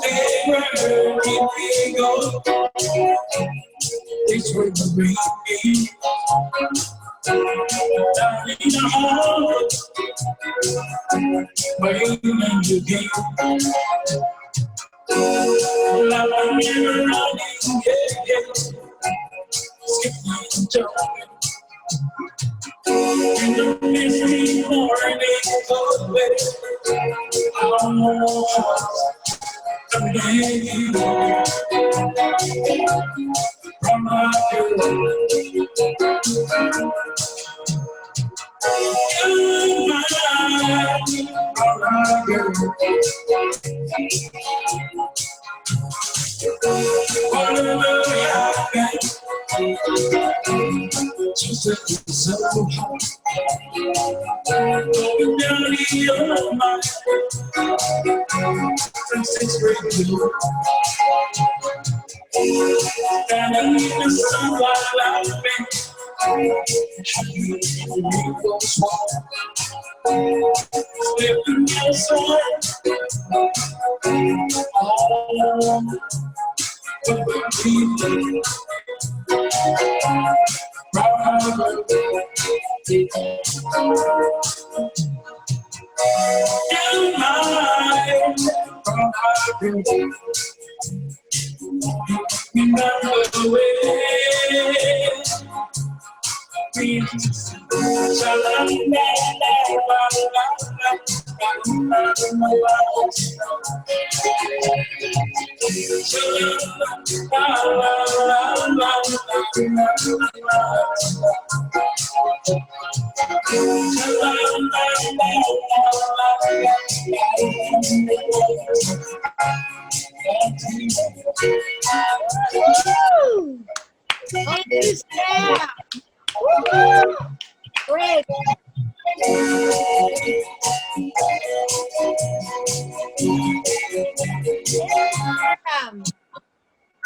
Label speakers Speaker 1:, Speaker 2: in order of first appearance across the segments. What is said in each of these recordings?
Speaker 1: Everywhere we go, it's where the rain be. Down in the hall, waiting you get. Like I'm never running, yeah. Skipping and jumping. In the misty morning, away. I'm begging from my girl. You're mine, from my girl. Whatever happens, just so hard. Going down in your mind, from sixth grade to standing in the sunlight laughing. Rainbow swirl, slipping your soul all along the people. In my remember the way.
Speaker 2: Thank you, Sam. Woo-hoo. Great.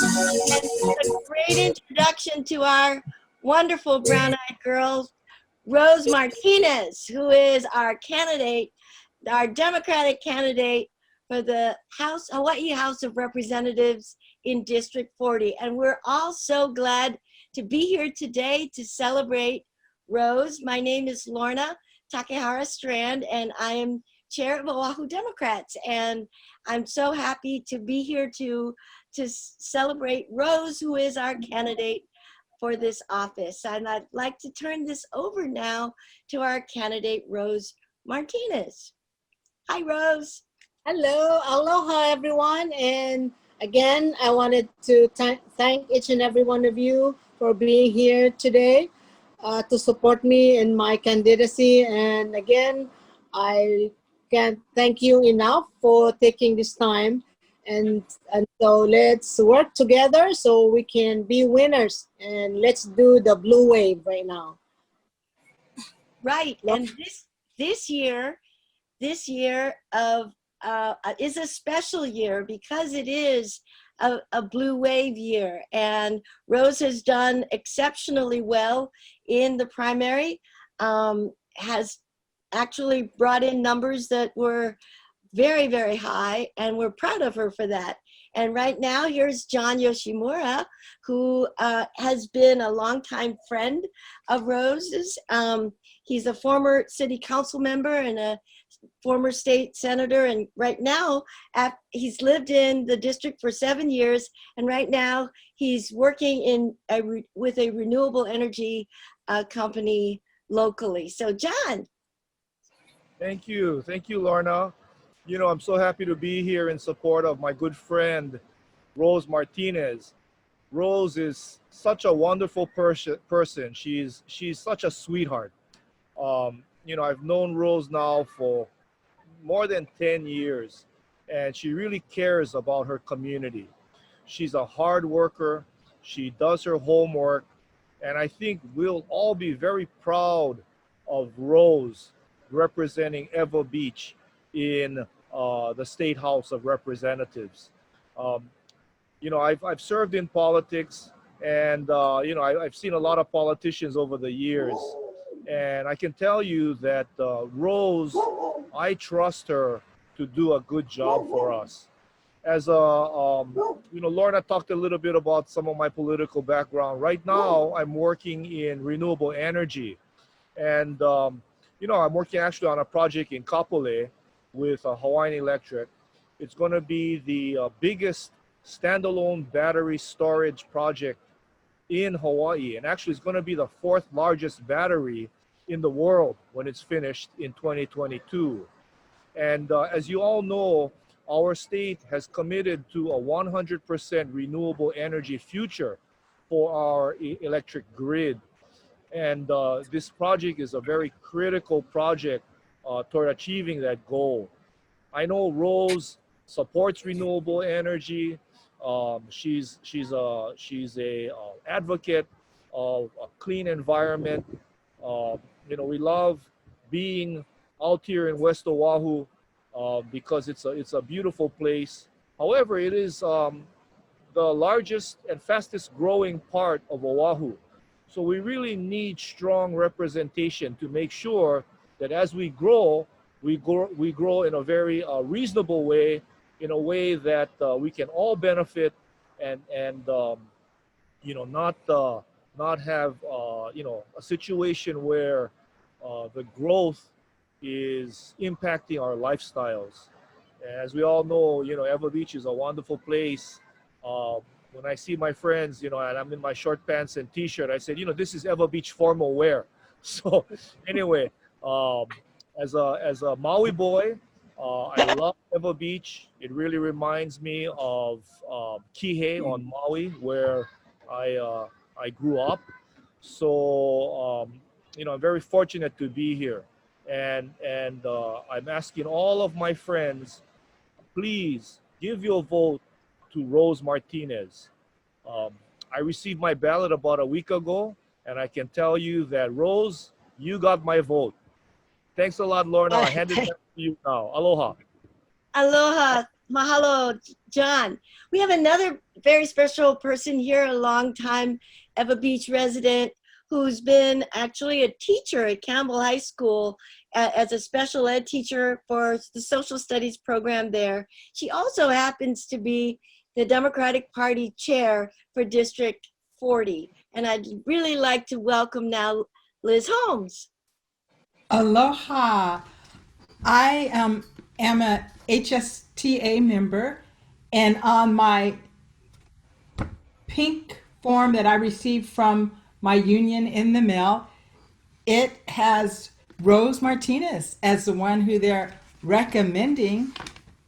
Speaker 2: That's a great introduction to our wonderful brown-eyed girl, Rose Martinez, who is our candidate, our Democratic candidate for the Hawaii House of Representatives in District 40. And we're all so glad to be here today to celebrate Rose. My name is Lorna Takehara Strand, and I am chair of Oahu Democrats. And I'm so happy to be here to celebrate Rose, who is our candidate for this office. And I'd like to turn this over now to our candidate, Rose Martinez. Hi, Rose.
Speaker 3: Hello, aloha everyone, and again I wanted to thank each and every one of you for being here today to support me in my candidacy. And again, I can't thank you enough for taking this time, and so let's work together so we can be winners, and let's do the blue wave right now.
Speaker 2: Right, and this year of is a special year because it is a blue wave year, and Rose has done exceptionally well in the primary, has actually brought in numbers that were very, very high, and we're proud of her for that. And right now, here's John Yoshimura, who has been a longtime friend of Rose's. He's a former city council member and a former state senator, and right now he's lived in the district for 7 years, and right now he's working with a renewable energy company locally. So John.
Speaker 4: Thank you, Lorna. You know, I'm so happy to be here in support of my good friend Rose Martinez. Rose is such a wonderful person. She's such a sweetheart. You know, I've known Rose now for more than 10 years, and she really cares about her community. She's a hard worker. She does her homework, and I think we'll all be very proud of Rose representing Ewa Beach in the State House of Representatives. You know, I've served in politics, and you know, I've seen a lot of politicians over the years. And I can tell you that Rose, I trust her to do a good job for us. As a, Lorna talked a little bit about some of my political background. Right now, I'm working in renewable energy, and I'm working actually on a project in Kapolei with Hawaiian Electric. It's going to be the biggest standalone battery storage project in Hawaii, and actually it's going to be the fourth largest battery in the world when it's finished in 2022. And as you all know, our state has committed to a 100% renewable energy future for our electric grid. And this project is a very critical project toward achieving that goal. I know Rose supports renewable energy. She's a advocate of a clean environment. We love being out here in West Oahu because it's a beautiful place. However, it is the largest and fastest growing part of Oahu. So we really need strong representation to make sure that as we grow in a very reasonable way, in a way that we can all benefit, and not have a situation where the growth is impacting our lifestyles. As we all know, Ever Beach is a wonderful place. When I see my friends, and I'm in my short pants and t-shirt, I said, this is Ever Beach formal wear. So anyway, as a Maui boy, I love Ever Beach. It really reminds me of Kihei on Maui, where I grew up. So I'm very fortunate to be here, and I'm asking all of my friends, please give your vote to Rose Martinez. Um, I received my ballot about a week ago, and I can tell you that, Rose, you got my vote. Thanks a lot, Lorna. I hand it back to you now. Aloha.
Speaker 2: Aloha. Mahalo, John. We have another very special person here, a long-time Ever Beach resident who's been actually a teacher at Campbell High School as a special ed teacher for the social studies program there. She also happens to be the Democratic Party chair for District 40. And I'd really like to welcome now Liz Holmes.
Speaker 5: Aloha. I am a HSTA member, and on my pink form that I received from my union in the mail, it has Rose Martinez as the one who they're recommending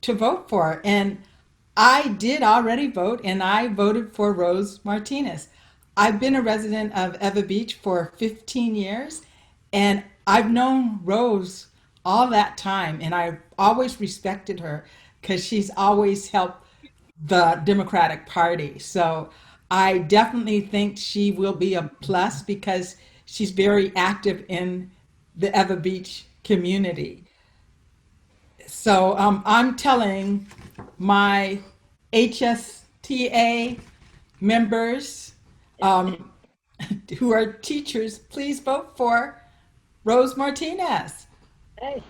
Speaker 5: to vote for. And I did already vote, and I voted for Rose Martinez. I've been a resident of Ever Beach for 15 years, and I've known Rose all that time, and I've always respected her because she's always helped the Democratic Party. So I definitely think she will be a plus because she's very active in the Ever Beach community. So I'm telling my HSTA members who are teachers, please vote for Rose Martinez.
Speaker 3: Hey.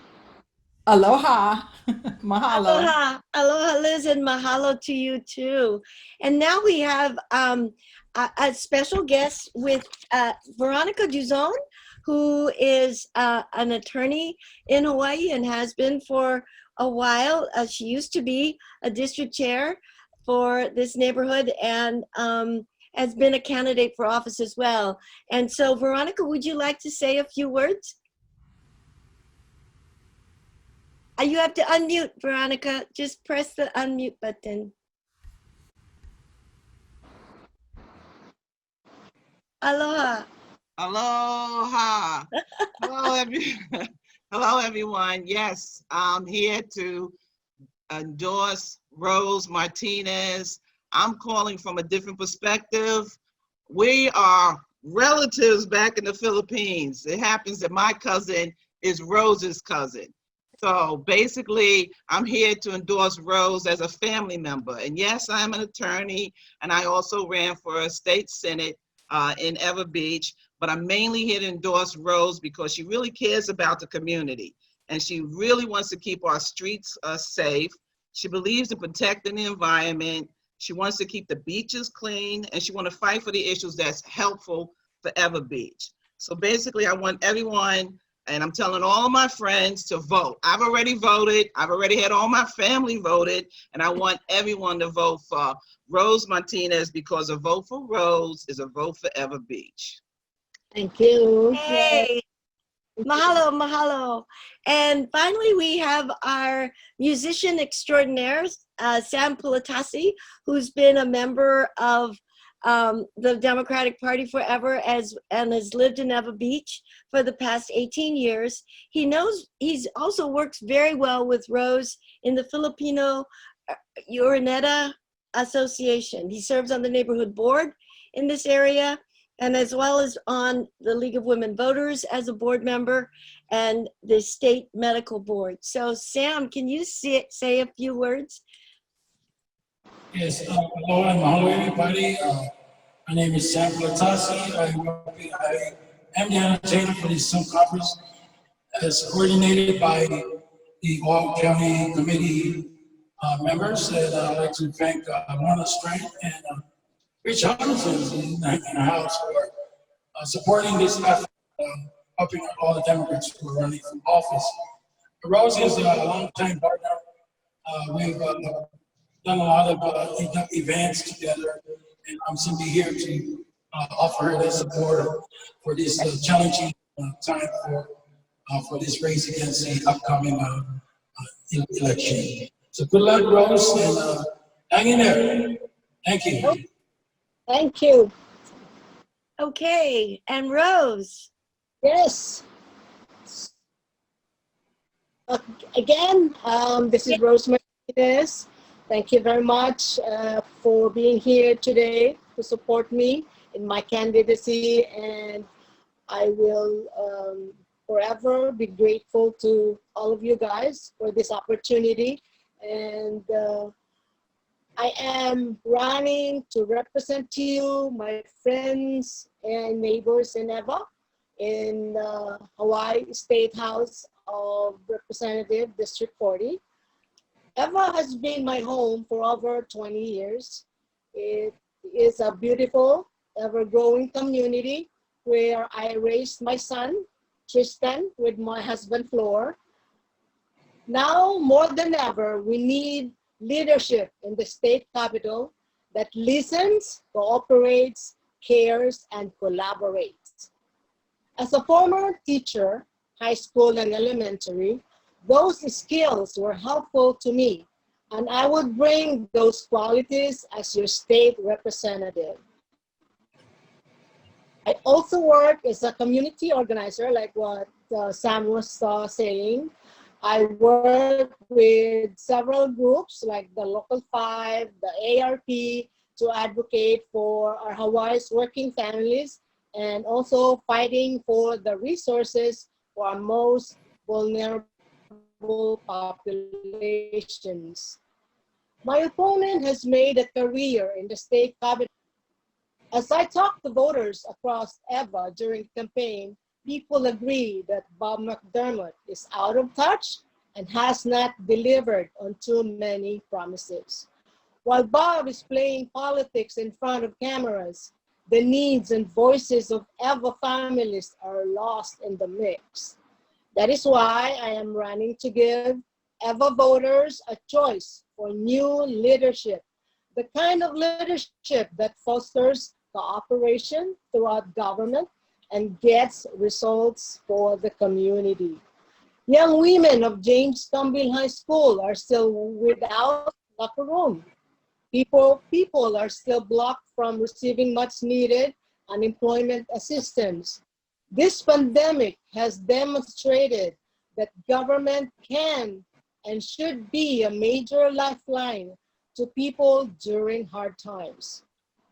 Speaker 5: Aloha. Mahalo.
Speaker 2: Aloha. Aloha, Liz, and mahalo to you too. And now we have a special guest with Veronica Duzon, who is an attorney in Hawaii and has been for a while. She used to be a district chair for this neighborhood and has been a candidate for office as well. And so, Veronica, would you like to say a few words? You have to unmute, Veronica. Just press the unmute button. Aloha.
Speaker 6: Aloha. Hello, hello, everyone. Yes, I'm here to endorse Rose Martinez. I'm calling from a different perspective. We are relatives back in the Philippines. It happens that my cousin is Rose's cousin. So basically, I'm here to endorse Rose as a family member. And yes, I'm an attorney, and I also ran for a state senate in Ever Beach, but I'm mainly here to endorse Rose because she really cares about the community. and she really wants to keep our streets safe. She believes in protecting the environment. She wants to keep the beaches clean, and she wants to fight for the issues that's helpful for Ever Beach. So basically, I want everyone, and I'm telling all of my friends to vote. I've already voted. I've already had all my family voted, and I want everyone to vote for Rose Martinez, because a vote for Rose is a vote for Ever Beach.
Speaker 3: Thank you.
Speaker 2: Hey, mahalo, mahalo. And finally, we have our musician extraordinaire, Sam Pulatasi, who's been a member of the Democratic Party forever and has lived in Ever Beach for the past 18 years. He's also works very well with Rose in the Filipino Uraneta Association. He serves on the neighborhood board in this area, and as well as on the League of Women Voters as a board member and the state medical board. So Sam, can you say a few words?
Speaker 1: Yes, hello and mahalo everybody. My name is Sam Latasi. I am the entertainer for this Sun Conference as coordinated by the All County Committee members. And I'd like to thank Lorna Strength and Rich Hutchinson in the House for supporting this effort, helping all the Democrats who are running for office. Rose is a longtime partner. We've done a lot of events together, and I'm simply here to offer her that support for this challenging time for this race against the upcoming election. So good luck, Rose, and hang in there. Thank you.
Speaker 3: Thank you.
Speaker 2: Okay, and Rose.
Speaker 3: Yes. Again, this is Rose Martinez. Thank you very much for being here today to support me in my candidacy, and I will forever be grateful to all of you guys for this opportunity. And I am running to represent you, my friends and neighbors in Eva, in Hawaii State House of Representative District 40. Eva has been my home for over 20 years. It is a beautiful, ever-growing community where I raised my son, Tristan, with my husband, Flor. Now, more than ever, we need leadership in the state capitol that listens, cooperates, cares, and collaborates. As a former teacher, high school and elementary, those skills were helpful to me, and I would bring those qualities as your state representative. I also work as a community organizer, like what Sam was saying. I work with several groups like the Local 5, the ARP, to advocate for our Hawaii's working families, and also fighting for the resources for our most vulnerable populations. My opponent has made a career in the state cabinet. As I talk to voters across Eva during the campaign, people agree that Bob McDermott is out of touch and has not delivered on too many promises. While Bob is playing politics in front of cameras, the needs and voices of Eva families are lost in the mix. That is why I am running to give Eva voters a choice for new leadership, the kind of leadership that fosters cooperation throughout government and gets results for the community. Young women of James Tomville High School are still without locker room. People are still blocked from receiving much needed unemployment assistance. This pandemic has demonstrated that government can and should be a major lifeline to people during hard times.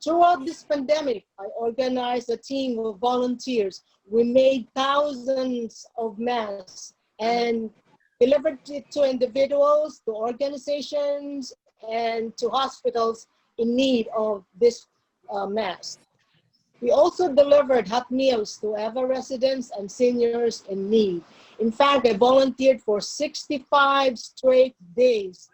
Speaker 3: Throughout this pandemic, I organized a team of volunteers. We made thousands of masks and delivered it to individuals, to organizations, and to hospitals in need of this mask. We also delivered hot meals to Eva residents and seniors in need. In fact, I volunteered for 65 straight days,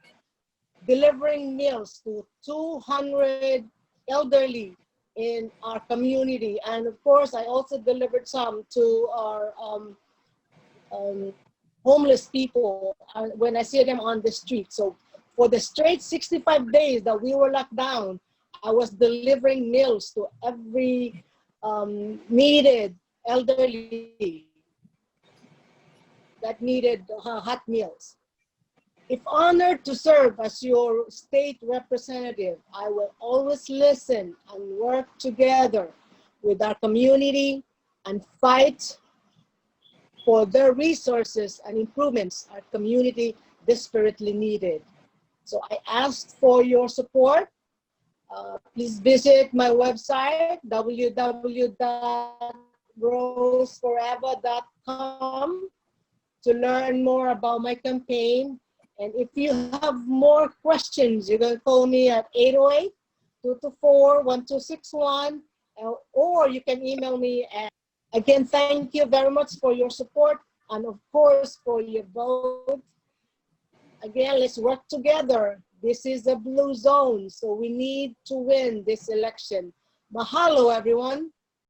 Speaker 3: delivering meals to 200 elderly in our community. And of course, I also delivered some to our homeless people when I see them on the street. So for the straight 65 days that we were locked down, I was delivering meals to every needed elderly that needed hot meals. If honored to serve as your state representative, I will always listen and work together with our community and fight for the resources and improvements our community desperately needed. So I asked for your support. Please visit my website, www.roseforever.com, to learn more about my campaign. And if you have more questions, you can call me at 808-224-1261, or you can email me. Again, thank you very much for your support and of course for your vote. Again, let's work together. This is a blue zone, so we need to win this election. Mahalo, everyone.